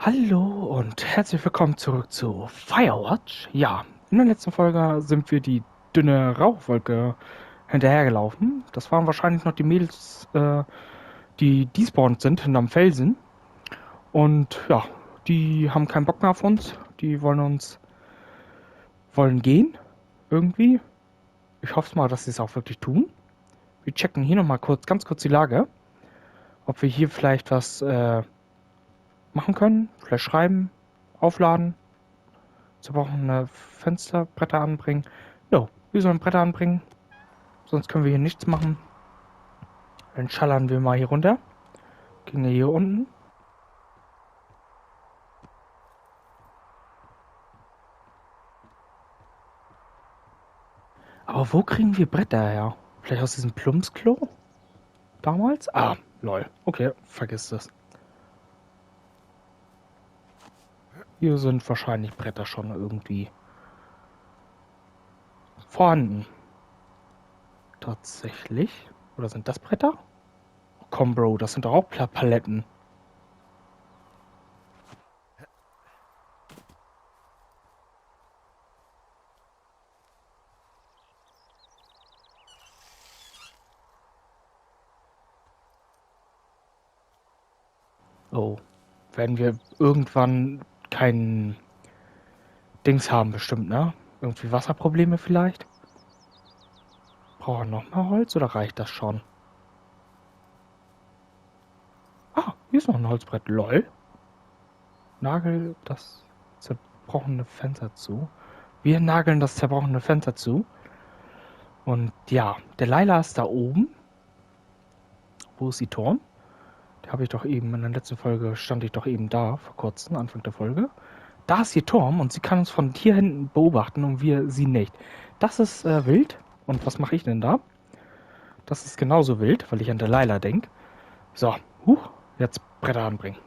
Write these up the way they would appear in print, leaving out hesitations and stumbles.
Hallo und herzlich willkommen zurück zu Firewatch. Ja, in der letzten Folge sind wir die dünne Rauchwolke hinterhergelaufen. Das waren wahrscheinlich noch die Mädels, die despawned sind hinterm Felsen. Und ja, die haben keinen Bock mehr auf uns. Die wollen gehen. Irgendwie. Ich hoffe mal, dass sie es auch wirklich tun. Wir checken hier nochmal ganz kurz die Lage. Ob wir hier vielleicht was machen können. Vielleicht schreiben, aufladen. Zerbrochene Fensterbretter anbringen. Jo, wir sollen Bretter anbringen. Sonst können wir hier nichts machen. Dann schallern wir mal hier runter. Gehen wir hier unten. Aber wo kriegen wir Bretter her? Vielleicht aus diesem Plumpsklo? Damals? Ah, lol. Okay, vergiss das. Hier sind wahrscheinlich Bretter schon irgendwie vorhanden. Tatsächlich. Oder sind das Bretter? Oh, komm, Bro, das sind doch auch Paletten. Oh. Werden wir irgendwann keinen Dings haben, bestimmt, ne? Irgendwie Wasserprobleme vielleicht? Brauchen wir noch mal Holz oder reicht das schon? Ah, hier ist noch ein Holzbrett. LOL. Nagel das zerbrochene Fenster zu. Wir nageln das zerbrochene Fenster zu. Und ja, der Leila ist da oben. Wo ist die Turm? Da habe ich doch eben, in der letzten Folge stand ich doch eben da, vor kurzem, Anfang der Folge. Da ist ihr Turm und sie kann uns von hier hinten beobachten und wir sie nicht. Das ist wild. Und was mache ich denn da? Das ist genauso wild, weil ich an der Leila denke. So, jetzt Bretter anbringen.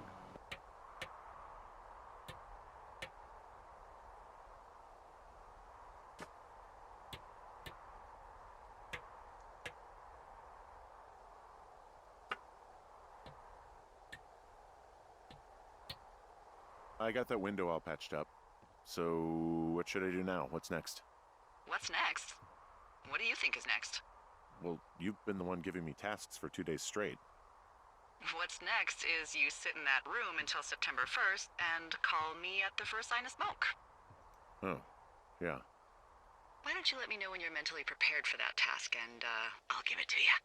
I got that window all patched up. So, what should I do now? What's next? What's next? What do you think is next? Well, you've been the one giving me tasks for 2 days straight. What's next is you sit in that room until September 1st and call me at the first sign of smoke. Oh, yeah. Why don't you let me know when you're mentally prepared for that task and I'll give it to you.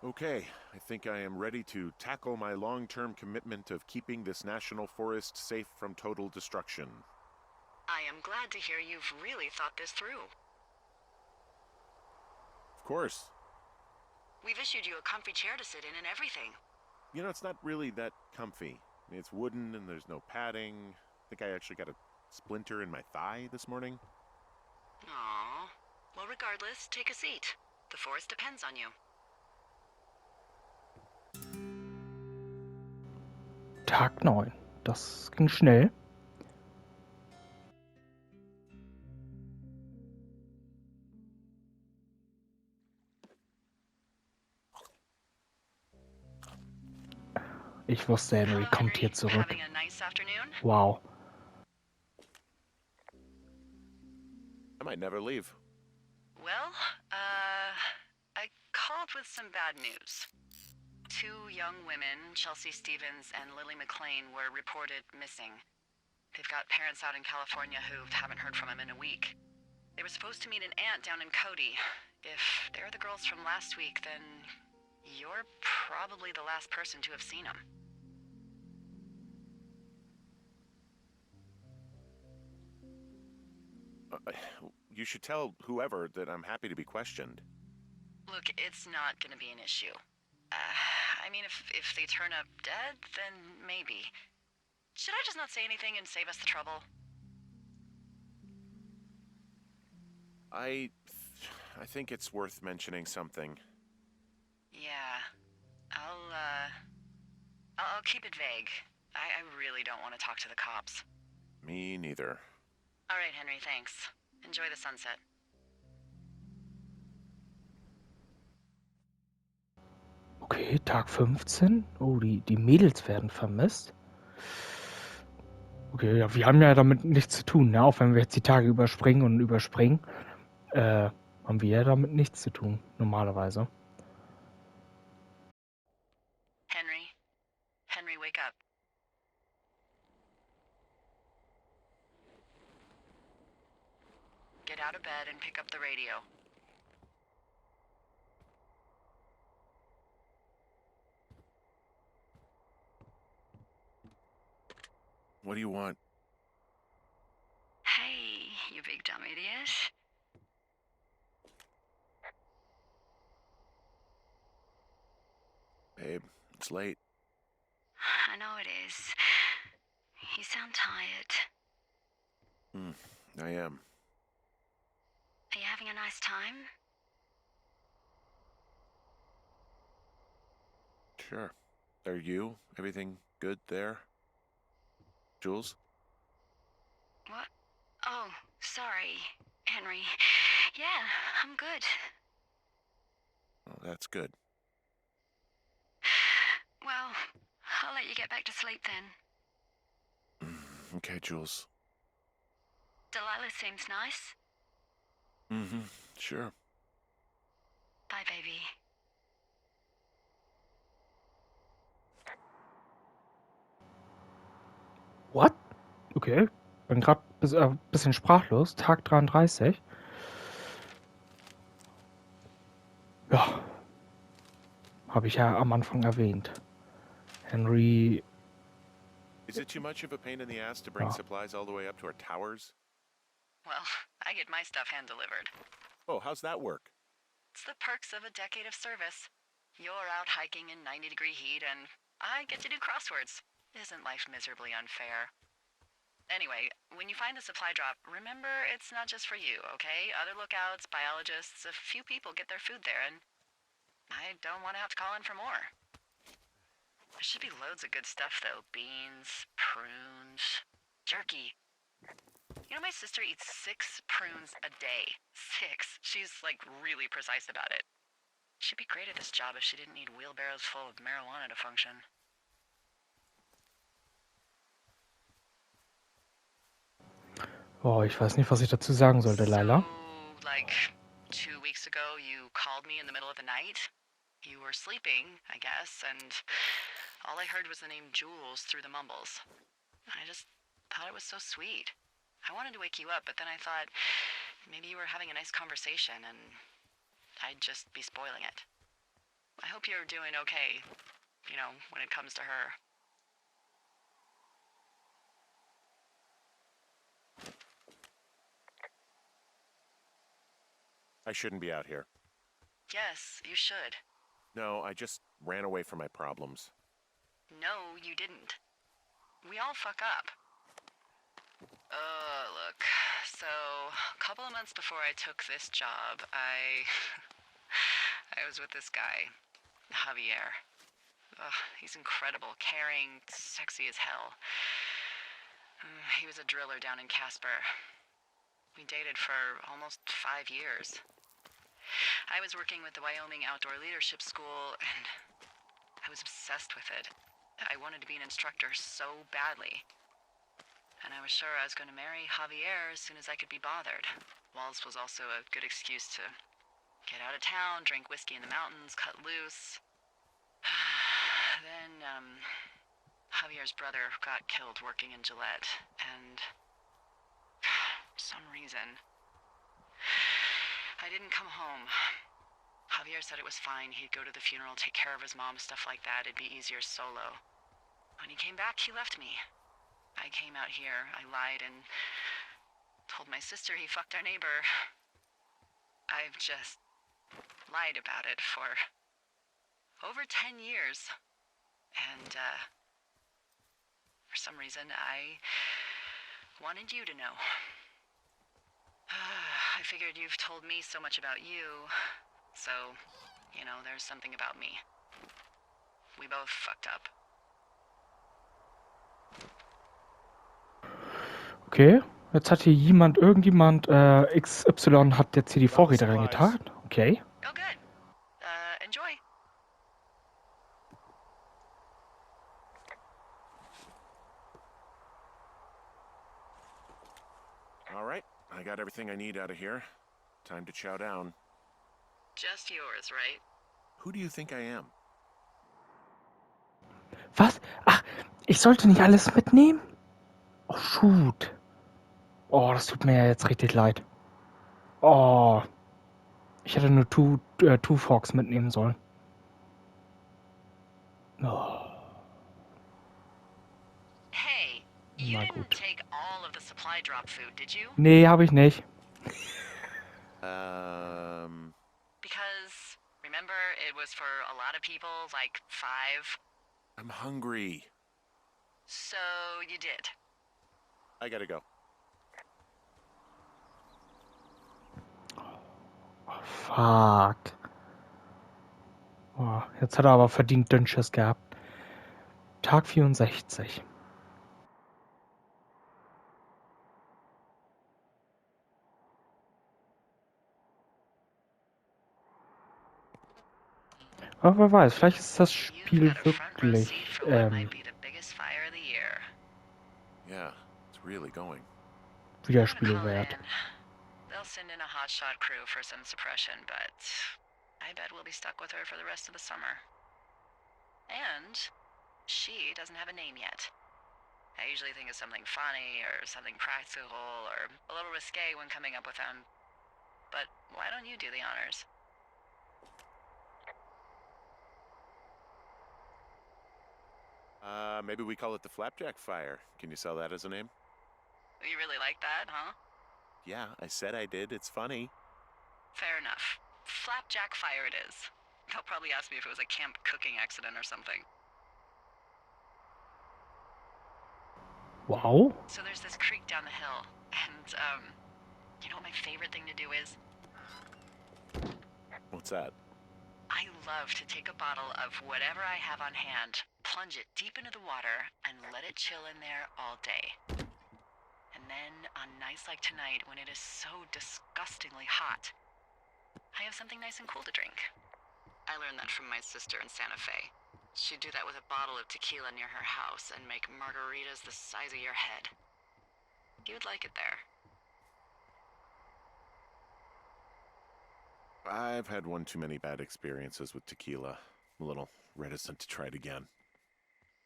Okay, I think I am ready to tackle my long-term commitment of keeping this national forest safe from total destruction. I am glad to hear you've really thought this through. Of course. We've issued you a comfy chair to sit in and everything. You know, it's not really that comfy. It's wooden and there's no padding. I think I actually got a splinter in my thigh this morning. Aww. Well, regardless, take a seat. The forest depends on you. Tag 9. Das ging schnell. Ich wusste, Henry kommt hier zurück. Having a nice afternoon? Wow. I might never leave. Well, I called with some bad news. 2 young women, Chelsea Stevens and Lily McLean, were reported missing. They've got parents out in California who haven't heard from them in a week. They were supposed to meet an aunt down in Cody. If they're the girls from last week, then you're probably the last person to have seen them. You should tell whoever that I'm happy to be questioned. Look, it's not gonna be an issue. I mean, if they turn up dead, then maybe. Should I just not say anything and save us the trouble? I think it's worth mentioning something. Yeah. I'll keep it vague. I really don't want to talk to the cops. Me neither. All right, Henry, thanks. Enjoy the sunset. Okay, Tag 15. Oh, die Mädels werden vermisst. Okay, ja, wir haben ja damit nichts zu tun, ne? Auch wenn wir jetzt die Tage überspringen, haben wir ja damit nichts zu tun, normalerweise. Henry? Henry, wake up. Get out of bed and pick up the radio. What do you want? Hey, you big dumb idiot. Babe, it's late. I know it is. You sound tired. I am. Are you having a nice time? Sure. Are you? Everything good there? Jules? What? Oh, sorry, Henry. Yeah, I'm good. Oh, that's good. Well, I'll let you get back to sleep then. Okay, Jules. Delilah seems nice. Sure. Bye, baby. What? Okay. Bin gerade bisschen sprachlos. Tag 33. Ja. Habe ich ja am Anfang erwähnt. Henry. Is it too much of a pain in the ass to bring supplies all the way up to our towers? Well, I get my stuff hand-delivered. Oh, how's that work? It's the perks of a decade of service. You're out hiking in 90-degree heat, and I get to do crosswords. Isn't life miserably unfair? Anyway, when you find the supply drop, remember it's not just for you, okay? Other lookouts, biologists, a few people get their food there, and I don't want to have to call in for more. There should be loads of good stuff, though. Beans, prunes, jerky. You know, my sister eats 6 prunes a day. 6. She's, like, really precise about it. She'd be great at this job if she didn't need wheelbarrows full of marijuana to function. Oh, ich weiß nicht, was ich dazu sagen sollte, Laila. So, like, 2 weeks ago, you called me in the middle of the night. You were sleeping, I guess, and all I heard was the name Jules through the mumbles. I just thought it was so sweet. I wanted to wake you up, but then I thought maybe you were having a nice conversation and I'd just be spoiling it. I hope you're doing okay, you know, when it comes to her. I shouldn't be out here. Yes, you should. No, I just ran away from my problems. No, you didn't. We all fuck up. Look. So, a couple of months before I took this job, I was with this guy, Javier. He's incredible, caring, sexy as hell. He was a driller down in Casper. We dated for almost 5 years. I was working with the Wyoming Outdoor Leadership School, and I was obsessed with it. I wanted to be an instructor so badly. And I was sure I was going to marry Javier as soon as I could be bothered. Walls was also a good excuse to get out of town, drink whiskey in the mountains, cut loose. Then, Javier's brother got killed working in Gillette, and for some reason, I didn't come home. Javier said it was fine. He'd go to the funeral, take care of his mom, stuff like that. It'd be easier solo. When he came back, he left me. I came out here, I lied, and told my sister he fucked our neighbor. I've just lied about it for over 10 years. And, for some reason, I wanted you to know. I figured you've told me so much about you, so, you know, there's something about me. We both fucked up. Okay, jetzt hat hier irgendjemand XY hat jetzt hier die Vorräte reingetan. Okay. Oh, good. Enjoy. All right, I got everything I need out of here. Time to chow down. Just yours, right? Who do you think I am? Was? Ach, ich sollte nicht alles mitnehmen? Oh, shoot. Oh, das tut mir ja jetzt richtig leid. Oh. Ich hätte nur Two Forks mitnehmen sollen. Oh. Hey, you Na didn't gut. take all of the supply drop food, did you? Nee, habe ich nicht. Because, remember, it was for a lot of people, like 5. I'm hungry. So you did. I gotta go. Oh, fuck. Oh, jetzt hat er aber verdient Dünnschiss gehabt. Tag 64. Aber wer weiß, vielleicht ist das You've Spiel got a front row seat wirklich for what might be the biggest fire of the year. Yeah, it's really going. wieder I'm gonna call it spielwert. in. They'll send in a hotshot crew for some suppression, but I bet we'll be stuck with her for the rest of the summer. And she doesn't have a name yet. I usually think of something funny or something practical or a little risque when coming up with them. But why don't you do the honors? Maybe we call it the Flapjack Fire. Can you sell that as a name? You really like that, huh? Yeah, I said I did. It's funny. Fair enough. Flapjack Fire it is. They'll probably ask me if it was a camp cooking accident or something. Wow. So there's this creek down the hill, and, you know what my favorite thing to do is? What's that? I love to take a bottle of whatever I have on hand, plunge it deep into the water, and let it chill in there all day. And then, on nights like tonight, when it is so disgustingly hot, I have something nice and cool to drink. I learned that from my sister in Santa Fe. She'd do that with a bottle of tequila near her house and make margaritas the size of your head. You'd like it there. I've had one too many bad experiences with tequila. I'm a little reticent to try it again.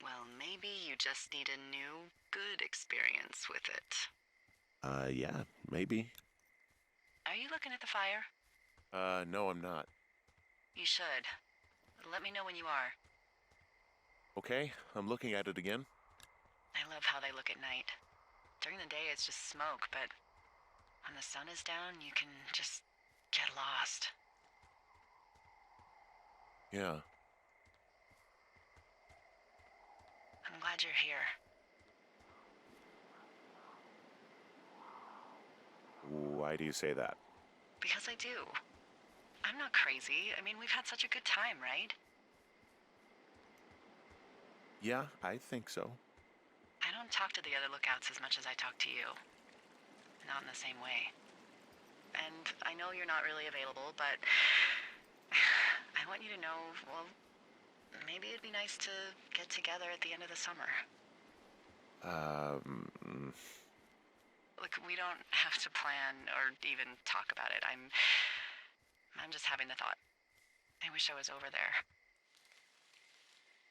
Well, maybe you just need a new, good experience with it. Yeah, maybe. Are you looking at the fire? No, I'm not. You should. Let me know when you are. Okay, I'm looking at it again. I love how they look at night. During the day, it's just smoke, but when the sun is down, you can just get lost. Yeah. I'm glad you're here. Why do you say that? Because I do. I'm not crazy. I mean, we've had such a good time, right? Yeah, I think so. I don't talk to the other lookouts as much as I talk to you. Not in the same way. And I know you're not really available, but I want you to know, well, maybe it'd be nice to get together at the end of the summer. Look, we don't have to plan or even talk about it. I'm just having the thought. I wish I was over there.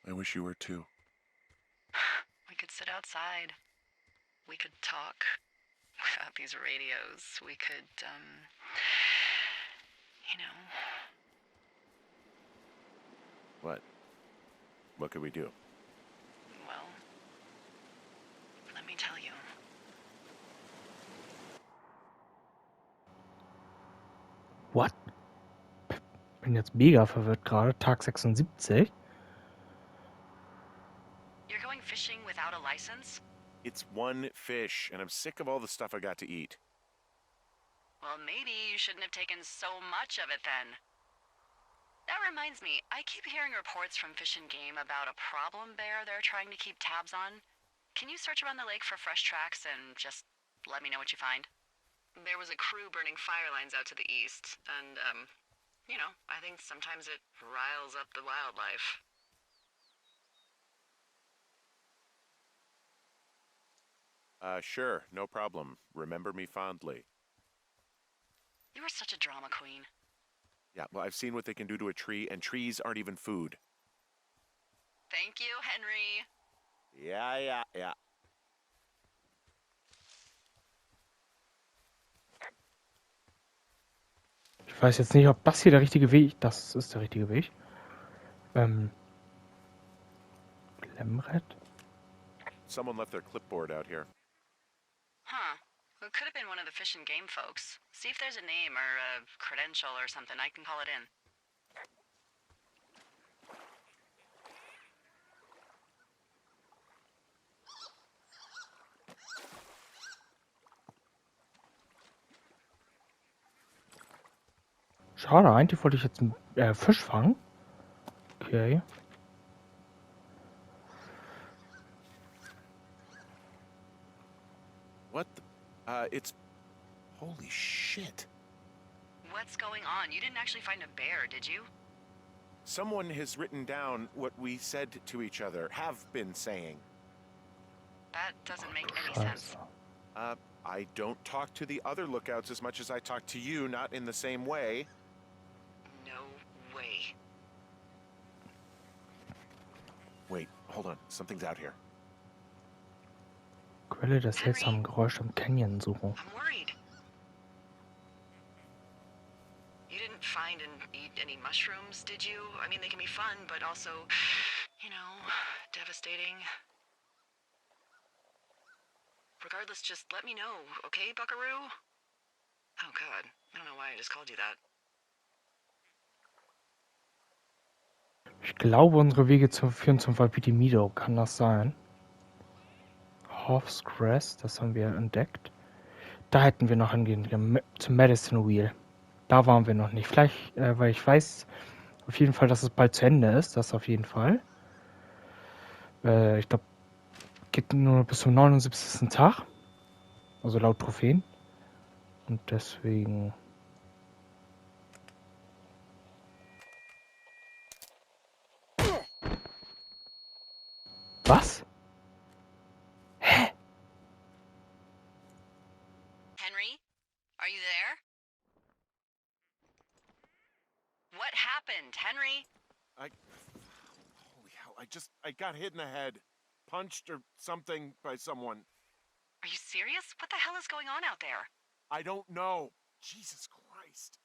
I wish you were too. We could sit outside. We could talk without these radios. We could, you know. What? What could we do? Well, let me tell you. What? Bin jetzt mega verwirrt gerade. Tag 76. You're going fishing without a license? It's one fish, and I'm sick of all the stuff I got to eat. Well, maybe you shouldn't have taken so much of it then. That reminds me, I keep hearing reports from Fish and Game about a problem bear they're trying to keep tabs on. Can you search around the lake for fresh tracks and just let me know what you find? There was a crew burning fire lines out to the east, and, you know, I think sometimes it riles up the wildlife. Sure, no problem. Remember me fondly. You are such a drama queen. Yeah, well, I've seen what they can do to a tree, and trees aren't even food. Thank you, Henry. Ja. Ich weiß jetzt nicht, ob das hier der richtige Weg... Das ist der richtige Weg. Klemmbrett? Someone left their clipboard out here. Huh. It could have been one of the Fish and Game folks. See if there's a name or a credential or something. I can call it in. Schade, eigentlich wollte ich jetzt einen Fisch fangen. Okay. What the... it's... Holy shit. What's going on? You didn't actually find a bear, did you? Someone has written down what we said to each other, have been saying. That doesn't make any Scheiße. sense. I don't talk to the other lookouts as much as I talk to you, not in the same way. No way. Wait, hold on. Something's out here. Quelle des seltsamen Geräusch im Canyon suchen. I'm worried. You didn't find and eat any mushrooms, did you? I mean, they can be fun, but also, you know, devastating. Regardless, just let me know, okay, buckaroo? Oh, God. I don't know why I just called you that. Ich glaube, unsere Wege führen zum Valpitimido. Kann das sein? Horse Crest, das haben wir entdeckt. Da hätten wir noch hingehen, zum Medicine Wheel. Da waren wir noch nicht. Vielleicht, weil ich weiß auf jeden Fall, dass es bald zu Ende ist. Das auf jeden Fall. Ich glaube, geht nur bis zum 79. Tag. Also laut Trophäen. Und deswegen... Was? Hä? Henry? Are you there? What happened, Henry? Holy hell, I got hit in the head. Punched or something by someone. Are you serious? What the hell is going on out there? I don't know. Jesus Christ.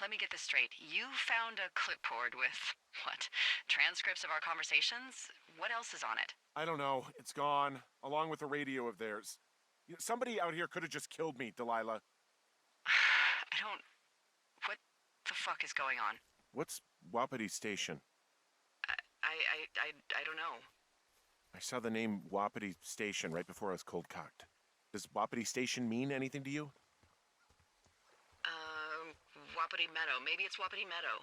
Let me get this straight. You found a clipboard with, what, transcripts of our conversations? What else is on it? I don't know. It's gone, along with the radio of theirs. Somebody out here could have just killed me, Delilah. What the fuck is going on? What's Wapiti Station? I don't know. I saw the name Wapiti Station right before I was cold-cocked. Does Wapiti Station mean anything to you? Wapiti Meadow. Maybe it's Wapiti Meadow.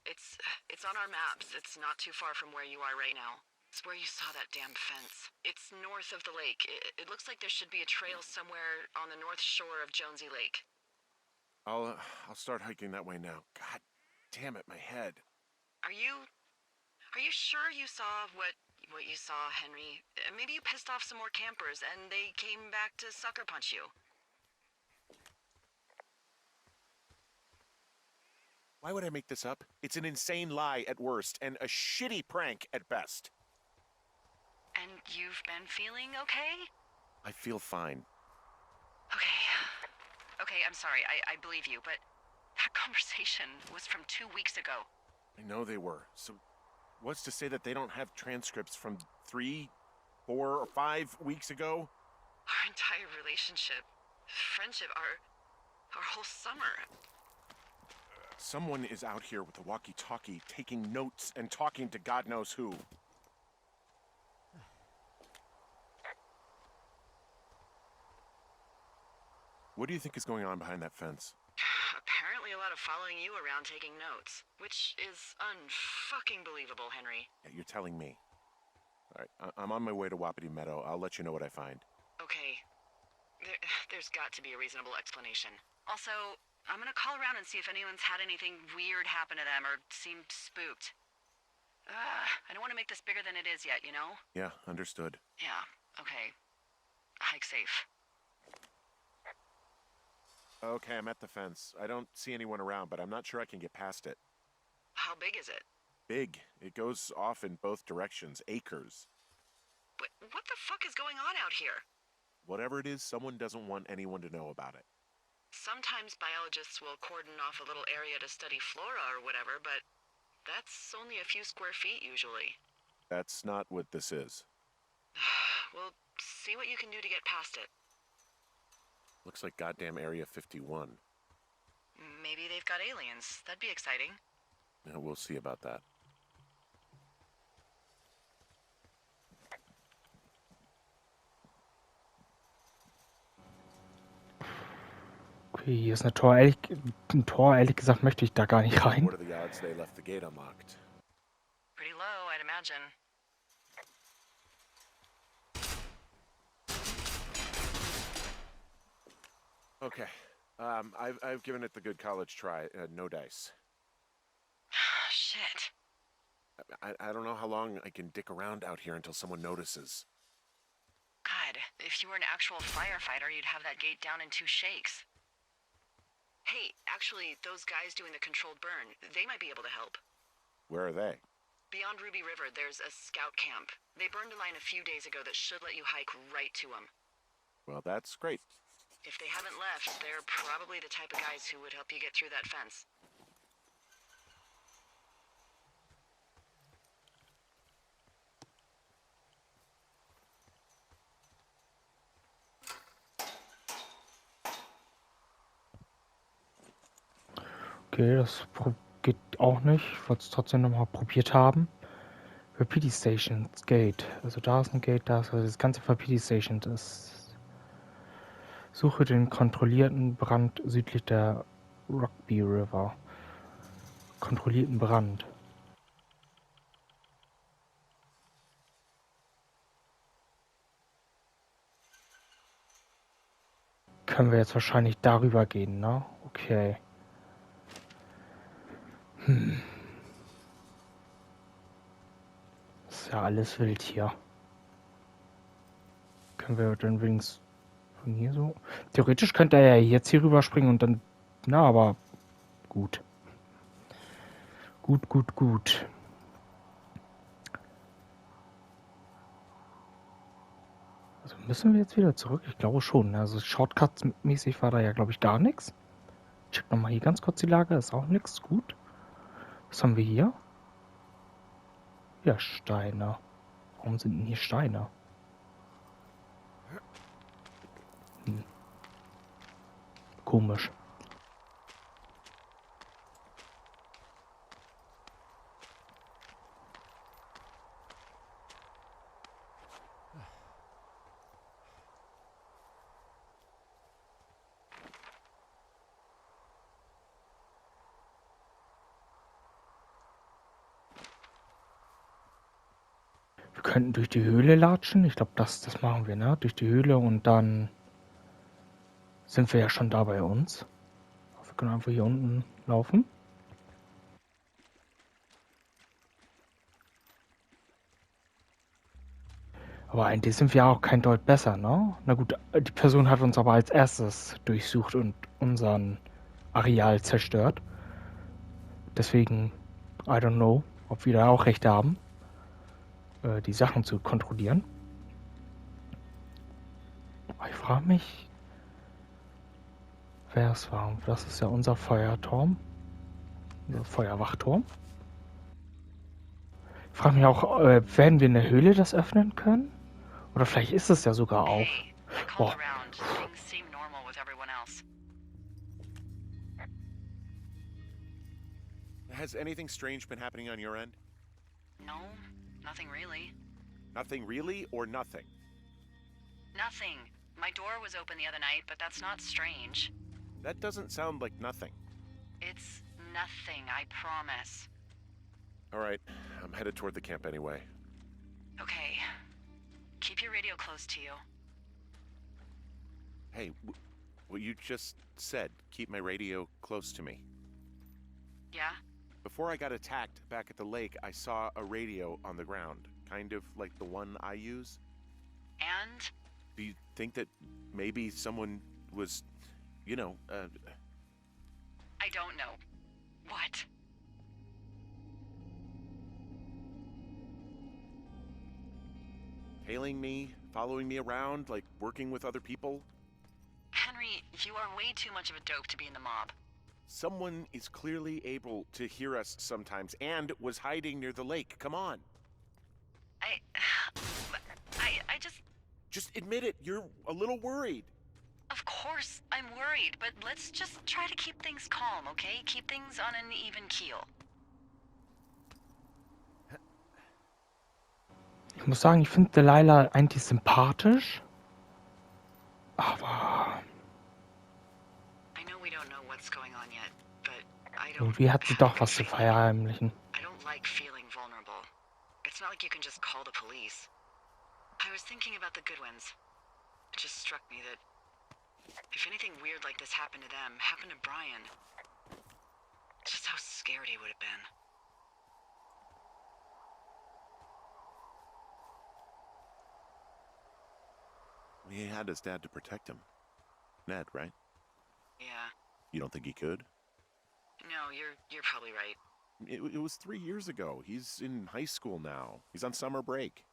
It's on our maps. It's not too far from where you are right now. It's where you saw that damn fence. It's north of the lake. It looks like there should be a trail somewhere on the north shore of Jonesy Lake. I'll start hiking that way now. God damn it, my head. Are you sure you saw what you saw, Henry? Maybe you pissed off some more campers and they came back to sucker punch you. Why would I make this up? It's an insane lie at worst and a shitty prank at best. And you've been feeling okay? I feel fine. Okay, I'm sorry. I believe you, but that conversation was from 2 weeks ago. I know they were. So what's to say that they don't have transcripts from 3, 4, or 5 weeks ago? Our entire relationship, friendship, our whole summer. Someone is out here with a walkie-talkie taking notes and talking to God knows who. What do you think is going on behind that fence? Apparently a lot of following you around taking notes, which is unfucking believable, Henry. Yeah, you're telling me. All right, I'm on my way to Wapiti Meadow. I'll let you know what I find. Okay. There's got to be a reasonable explanation. Also, I'm gonna call around and see if anyone's had anything weird happen to them or seemed spooked. I don't want to make this bigger than it is yet, you know? Yeah, understood. Yeah, okay. hike safe. Okay, I'm at the fence. I don't see anyone around, but I'm not sure I can get past it. How big is it? Big. It goes off in both directions. Acres. What the fuck is going on out here? Whatever it is, someone doesn't want anyone to know about it. Sometimes biologists will cordon off a little area to study flora or whatever, but that's only a few square feet usually. That's not what this is. Well, see what you can do to get past it. Looks like goddamn Area 51. Maybe they've got aliens. That'd be exciting. Yeah, we'll see about that. Okay, hier ist ein Tor, ehrlich gesagt möchte ich da gar nicht rein. What are the odds they left the gate unlocked? Pretty low, I'd imagine. Okay. I've given it the good college try. No dice. Shit. I don't know how long I can dick around out here until someone notices. God, if you were an actual firefighter, you'd have that gate down in 2 shakes. Hey, actually, those guys doing the controlled burn, they might be able to help. Where are they? Beyond Ruby River, there's a scout camp. They burned a line a few days ago that should let you hike right to them. Well, that's great. If they haven't left, they're probably the type of guys who would help you get through that fence. Okay, das geht auch nicht. Ich wollte es trotzdem nochmal probiert haben. Für PD Stations Gate. Also da ist ein Gate, da ist also das ganze für PD Station. Das suche den kontrollierten Brand südlich der Rugby River. Kontrollierten Brand. Können wir jetzt wahrscheinlich darüber gehen, ne? Okay. Ist ja alles wild hier. Können wir dann wenigstens von hier so... Theoretisch könnte er ja jetzt hier rüberspringen und dann... Na, aber... Gut. Gut. Also müssen wir jetzt wieder zurück? Ich glaube schon. Also Shortcuts-mäßig war da ja, glaube ich, gar nichts. Check nochmal hier ganz kurz die Lage. Ist auch nichts. Gut. Was haben wir hier? Ja, Steine. Warum sind denn hier Steine? Komisch. Wir könnten durch die Höhle latschen. Ich glaube, das machen wir, ne? Durch die Höhle und dann sind wir ja schon da bei uns. Wir können einfach hier unten laufen. Aber eigentlich sind wir auch kein Deut besser, ne? Na gut, die Person hat uns aber als erstes durchsucht und unseren Areal zerstört. Deswegen, I don't know, ob wir da auch recht haben, die Sachen zu kontrollieren. Aber ich frage mich, wer es war. Das ist ja unser Feuerturm. Unser Feuerwachturm. Ich frage mich auch, werden wir in der Höhle das öffnen können? Oder vielleicht ist es ja sogar auf. Hey, I called around. Things seem normal with everyone else. Has anything strange been happening on your end? No, nothing really. Nothing really, or nothing? Nothing. My door was open the other night, but that's not strange. That doesn't sound like nothing. It's nothing, I promise. All right, I'm headed toward the camp anyway. Okay. Keep your radio close to you. Hey, what you just said, keep my radio close to me. Yeah? Before I got attacked back at the lake, I saw a radio on the ground, kind of like the one I use. And? Do you think that maybe someone was, I don't know. What? tailing me, following me around, like working with other people? Henry, you are way too much of a dope to be in the mob. Someone is clearly able to hear us sometimes and was hiding near the lake. Come on. I just... Just admit it. You're a little worried. Of course, I'm worried, but let's just try to keep things calm, okay? Keep things on an even keel. Ich muss sagen, ich finde Delilah eigentlich sympathisch. Aber I know we don't know what's going on yet, but I don't... irgendwie hat sie doch was zu verheimlichen. I don't like feeling vulnerable. It's not like you can just call the police. I was thinking about the Goodwins. It just struck me that if anything weird like this happened to them, happened to Brian, just how scared he would have been. He had his dad to protect him. Ned, right? Yeah. You don't think he could? No, you're probably right. It was 3 years ago. He's in high school now. He's on summer break.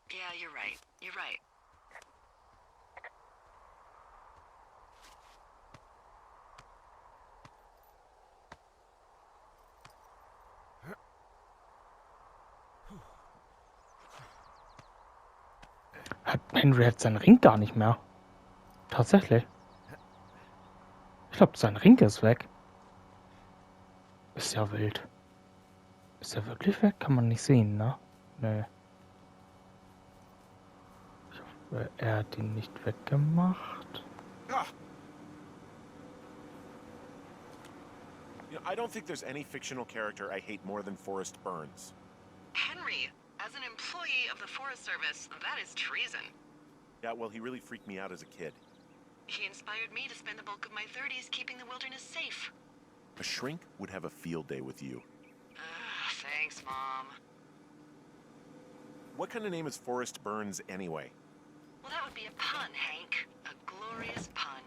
Yeah, you're right. You're right. Henry hat seinen Ring gar nicht mehr. Tatsächlich. Ich glaube, sein Ring ist weg. Ist ja wild. Ist er wirklich weg? Kann man nicht sehen, ne? Nee. Ich hoffe, er hat ihn nicht weggemacht. I don't think there's any fictional character I hate more than Forrest Burns. Henry, as an employee of the Forest Service, that is treason. Yeah, well, he really freaked me out as a kid. He inspired me to spend the bulk of my 30s keeping the wilderness safe. A shrink would have a field day with you. Thanks, Mom. What kind of name is Forrest Burns anyway? Well, that would be a pun, Hank. A glorious pun.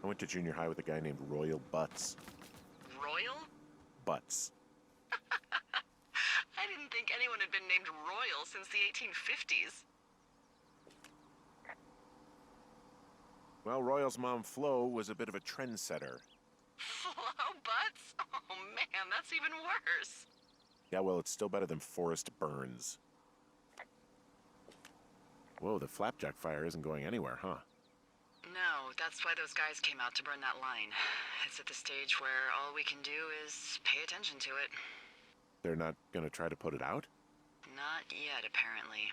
I went to junior high with a guy named Royal Butts. Royal? Butts. I didn't think anyone had been named Royal since the 1850s. Well, Royal's mom, Flo, was a bit of a trendsetter. Flo Butts? Oh man, that's even worse. Yeah, well, it's still better than Forrest Burns. Whoa, the Flapjack fire isn't going anywhere, huh? No, that's why those guys came out to burn that line. It's at the stage where all we can do is pay attention to it. They're not gonna try to put it out? Not yet, apparently.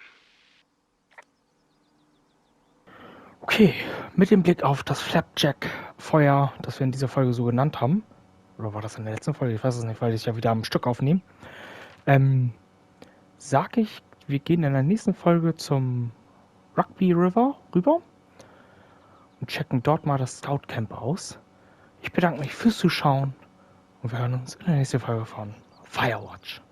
Okay, mit dem Blick auf das Flapjack-Feuer, das wir in dieser Folge so genannt haben, oder war das in der letzten Folge? Ich weiß es nicht, weil ich es ja wieder am Stück aufnehme. Sag ich, wir gehen in der nächsten Folge zum Rugby River rüber und checken dort mal das Scout Camp aus. Ich bedanke mich fürs Zuschauen und wir hören uns in der nächsten Folge von Firewatch.